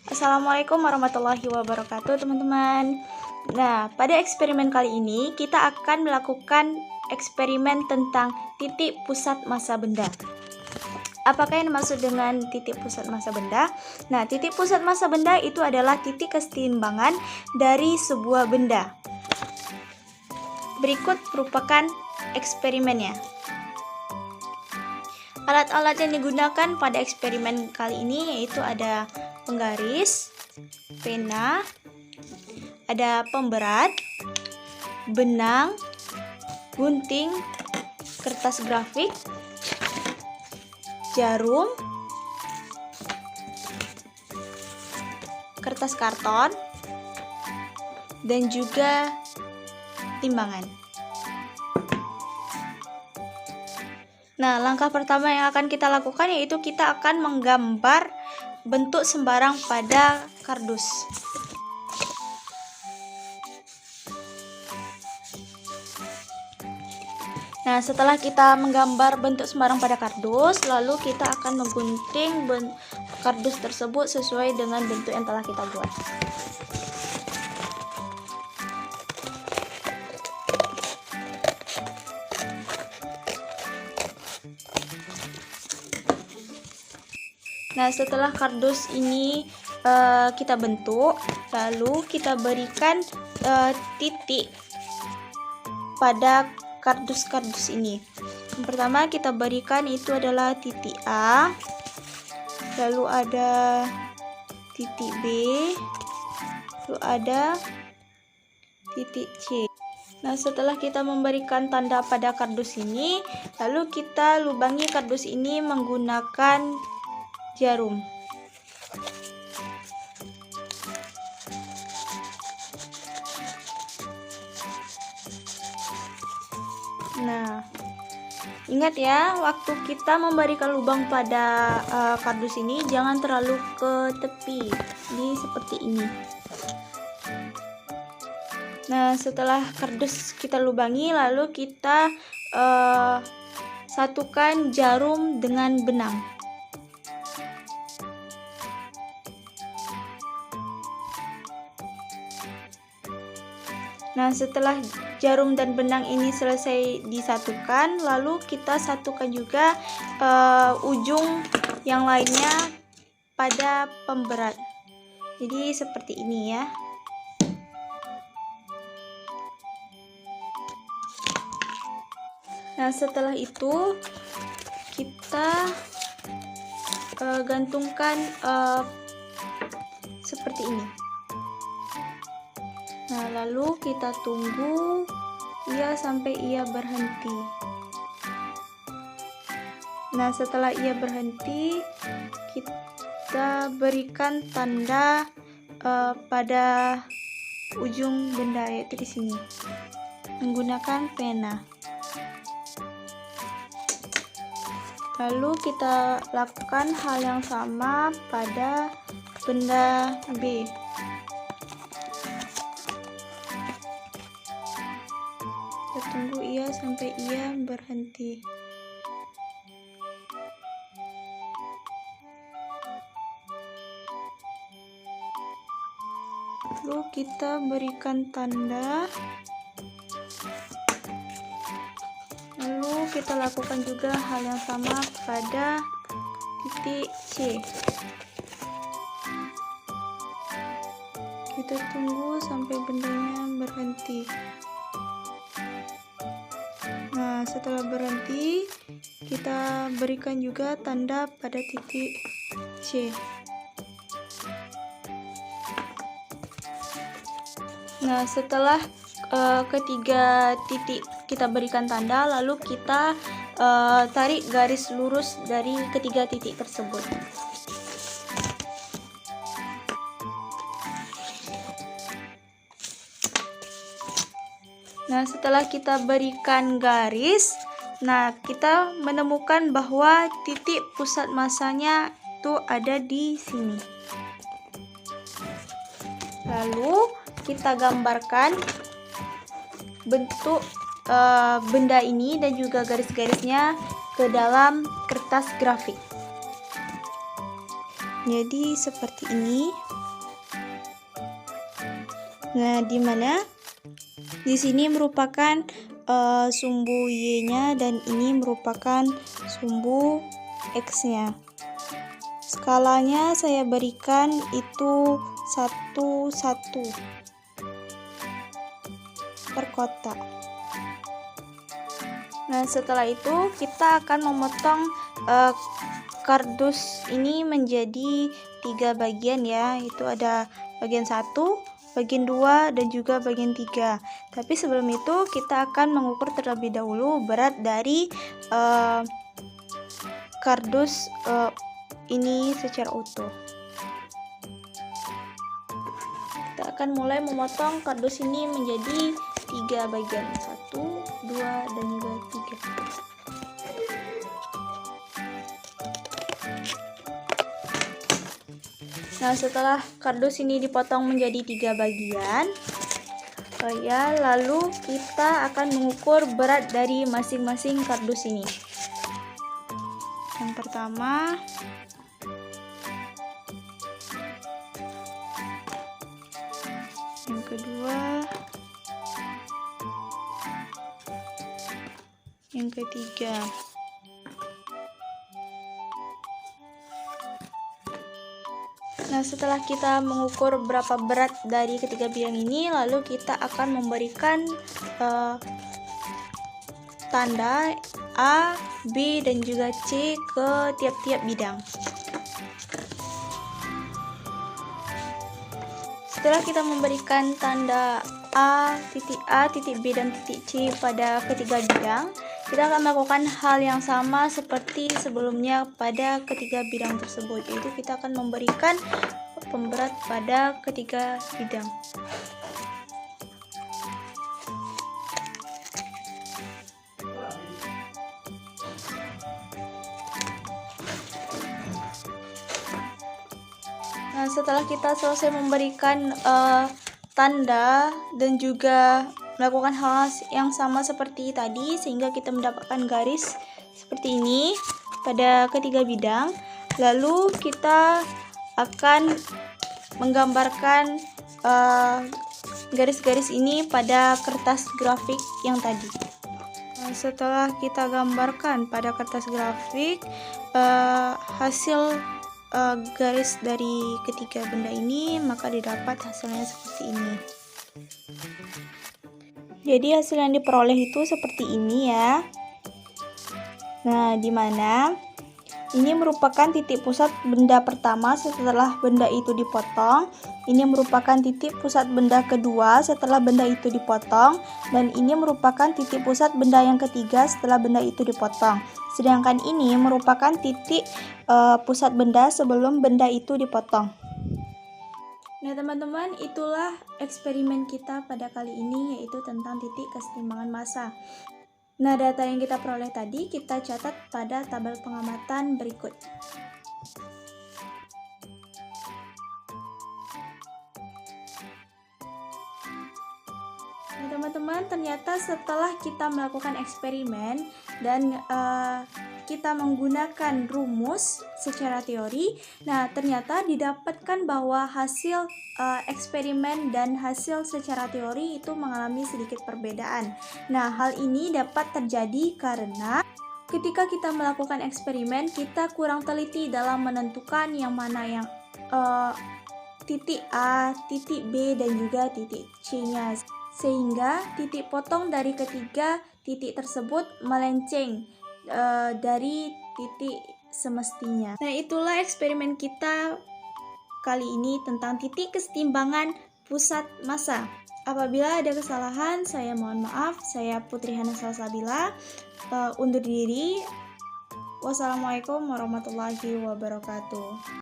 Assalamualaikum warahmatullahi wabarakatuh, teman-teman. Nah, pada eksperimen kali ini kita akan melakukan eksperimen tentang titik pusat massa benda. Apakah yang dimaksud dengan titik pusat massa benda? Nah, titik pusat massa benda itu adalah titik keseimbangan dari sebuah benda. Berikut merupakan eksperimennya. Alat-alat yang digunakan pada eksperimen kali ini yaitu ada penggaris, pena, ada pemberat, benang, gunting, kertas grafik, jarum, kertas karton, dan juga timbangan. Nah, langkah pertama yang akan kita lakukan yaitu kita akan menggambar bentuk sembarang pada kardus. Nah, setelah kita menggambar bentuk sembarang pada kardus, lalu kita akan menggunting kardus tersebut sesuai dengan bentuk yang telah kita buat. Nah, setelah kardus ini kita bentuk, lalu kita berikan titik pada kardus-kardus ini. Yang pertama kita berikan itu adalah titik A, lalu ada titik B, lalu ada titik C. Nah, setelah kita memberikan tanda pada kardus ini, lalu kita lubangi kardus ini menggunakan jarum. Nah, ingat ya, waktu kita memberikan lubang pada kardus ini jangan terlalu ke tepi, seperti ini. Nah, setelah kardus kita lubangi, lalu kita satukan jarum dengan benang. Nah, setelah jarum dan benang ini selesai disatukan, lalu kita satukan juga ujung yang lainnya pada pemberat. Jadi seperti ini ya. Nah, setelah itu kita gantungkan seperti ini. Nah, lalu kita tunggu sampai ia berhenti. Nah, setelah ia berhenti, kita berikan tanda pada ujung benda, yaitu di sini menggunakan pena. Lalu kita lakukan hal yang sama pada benda B. Kita tunggu sampai ia berhenti. Lalu kita berikan tanda. Lalu kita lakukan juga hal yang sama pada titik C. Kita tunggu sampai bendanya berhenti. Nah, setelah berhenti, kita berikan juga tanda pada titik C. Nah, setelah ketiga titik kita berikan tanda, lalu kita tarik garis lurus dari ketiga titik tersebut. Nah, setelah kita berikan garis, nah kita menemukan bahwa titik pusat massanya itu ada di sini. Lalu kita gambarkan bentuk benda ini dan juga garis-garisnya ke dalam kertas grafik. Jadi seperti ini. Nah, di mana di sini merupakan sumbu Y-nya dan ini merupakan sumbu X-nya. Skalanya saya berikan itu 1, 1 per kotak. Nah, setelah itu kita akan memotong kardus ini menjadi 3 bagian ya. Itu ada bagian 1, bagian 2, dan juga bagian 3. Tapi sebelum itu kita akan mengukur terlebih dahulu berat dari kardus ini secara utuh. Kita akan mulai memotong kardus ini menjadi 3 bagian, 1, 2, dan juga 3. Nah, setelah kardus ini dipotong menjadi 3 bagian, lalu kita akan mengukur berat dari masing-masing kardus ini. Yang pertama, yang kedua, yang ketiga. Nah, setelah kita mengukur berapa berat dari ketiga bidang ini, lalu kita akan memberikan tanda A, B, dan juga C ke tiap-tiap bidang. Setelah kita memberikan tanda A, titik B, dan titik C pada ketiga bidang, kita akan melakukan hal yang sama seperti sebelumnya pada ketiga bidang tersebut, yaitu kita akan memberikan pemberat pada ketiga bidang. Nah, setelah kita selesai memberikan tanda dan juga melakukan hal yang sama seperti tadi, sehingga kita mendapatkan garis seperti ini pada ketiga bidang, lalu kita akan menggambarkan garis-garis ini pada kertas grafik yang tadi. Nah, setelah kita gambarkan pada kertas grafik hasil garis dari ketiga benda ini, maka didapat hasilnya seperti ini. Jadi hasil yang diperoleh itu seperti ini ya. Nah, di mana ini merupakan titik pusat benda pertama setelah benda itu dipotong. Ini merupakan titik pusat benda kedua setelah benda itu dipotong. Dan ini merupakan titik pusat benda yang ketiga setelah benda itu dipotong. Sedangkan ini merupakan titik pusat benda sebelum benda itu dipotong. Nah, teman-teman, itulah eksperimen kita pada kali ini, yaitu tentang titik kesetimbangan massa. Nah, data yang kita peroleh tadi kita catat pada tabel pengamatan berikut. Nah, teman-teman, ternyata setelah kita melakukan eksperimen dan kita menggunakan rumus secara teori, nah ternyata didapatkan bahwa hasil eksperimen dan hasil secara teori itu mengalami sedikit perbedaan. Nah, hal ini dapat terjadi karena ketika kita melakukan eksperimen, kita kurang teliti dalam menentukan yang mana yang titik A, titik B, dan juga titik C-nya. Sehingga titik potong dari ketiga titik tersebut melenceng dari titik semestinya. Nah, itulah eksperimen kita kali ini tentang titik kesetimbangan pusat massa. Apabila ada kesalahan, saya mohon maaf. Saya Putri Hana Salsabila undur diri. Wassalamualaikum warahmatullahi wabarakatuh.